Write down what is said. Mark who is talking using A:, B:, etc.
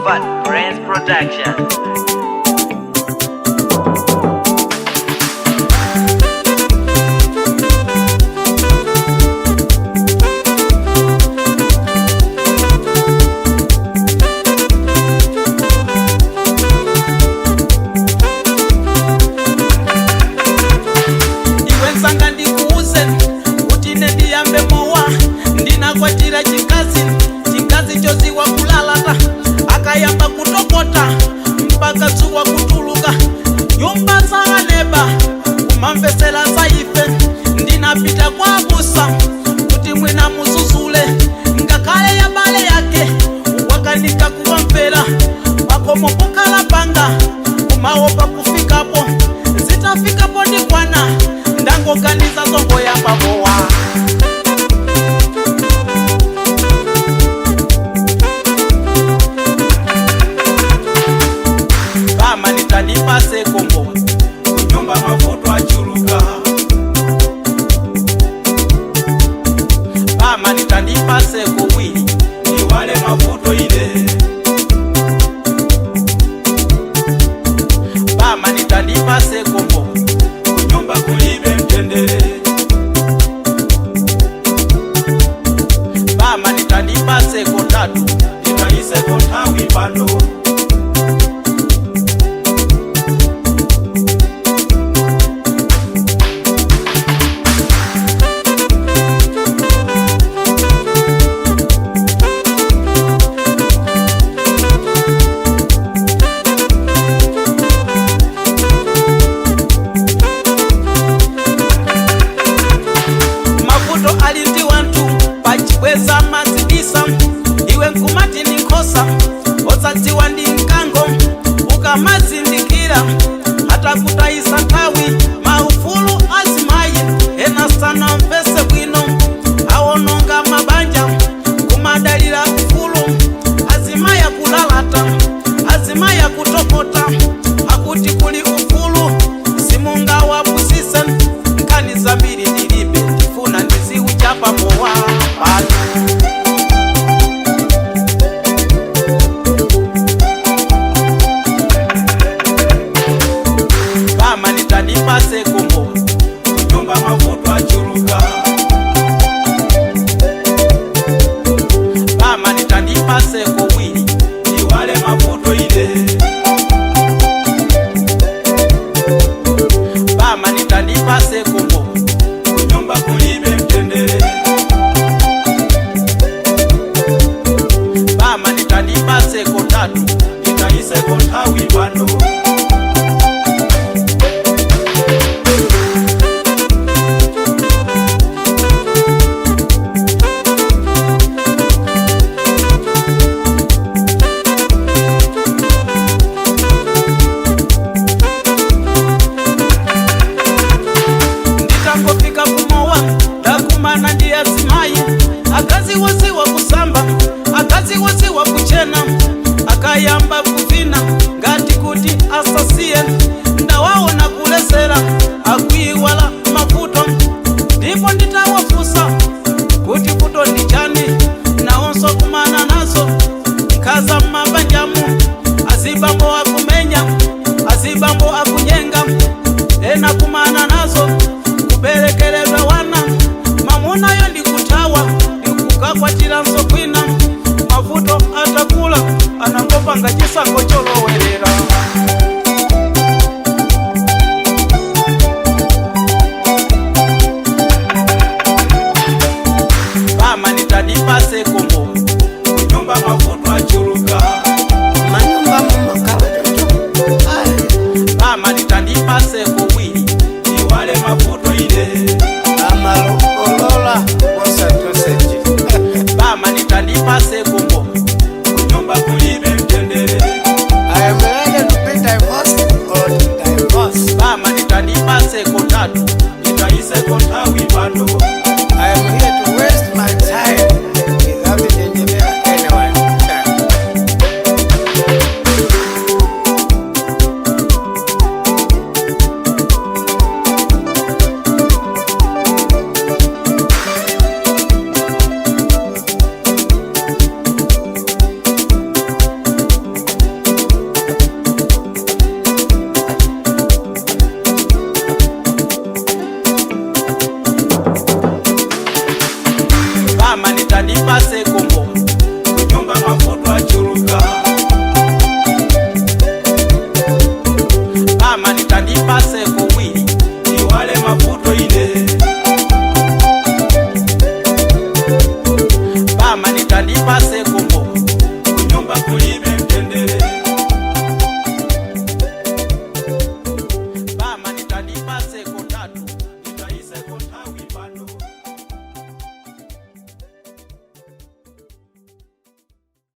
A: Fat Brains Production.
B: Chikazi choziwa kulalata akayamba kutokota mpaka tsuwa kutuluka nyumba za neba kumamvesela zaife ndinapita kwa busa kuti mwina muzuzule ngakale ya bale yake wakanika kuwamvera pakomo kukala panga kumaopa kufikapo zitafikapo ndikwana ndangoganiza zongo ya babowa. Nipase kombo kunyumba mavuto achuluka mama nitandipase kuwili ni wale mavuto ile mama nitandipase kombo kunyumba kulibe mtendele mama nitandipase kotatu nitaise kontawi pano weza mazibisa iwe nkumati ninkosa ozadziwa ndi mkango ukamazindikira hata kutaisa ntawi maufulu azimayi ena sana mvese bwino awononga mabanja kumadalira ufulu azimaya kulalata azimaya kutokota akuti kuli ufulu simunga wabusise nkani zambiri ndilibe ndifuna ndiziuchapa mowa mama nitandipase kombo kunyumba mavuto achuluka mama nitandipase kuwili ni wale mavuto ile mama nitandipase kombo kunyumba kulibe mtendele mama nitandipase kotatu nitaise kontawi pano nditangofika kumowa ndakumana ndiye zimayi akazi wose wa kusamba akazi wose wa kuchena akayamba kuvina ngati kuti asasiye ndawaona kulesera akuiwala mavuto ndipo nditawafusa kuti vuto ndi chani nawonso kumana nazo nkhaza mmabanjamu azibambo akumenya azibambo akunyenga ena kumana nazo kuberekeredwa wana mamunayo ndikutawa ndikukakwatira nsokwina mavuto atakula anangopanga chisango cholowerera mama nitandipase kombo kunyumba mavuto achuluka
C: manyumba mumakala
B: mama nitandipase kuwili ni wale mavuto ile
C: amalo olola osatoseje
B: mama nitandipase kombo kunyumba kulibe mtendele
C: I am ready to be divorced or divorce
B: mama nitandipase kotatu nitaise kontawi pano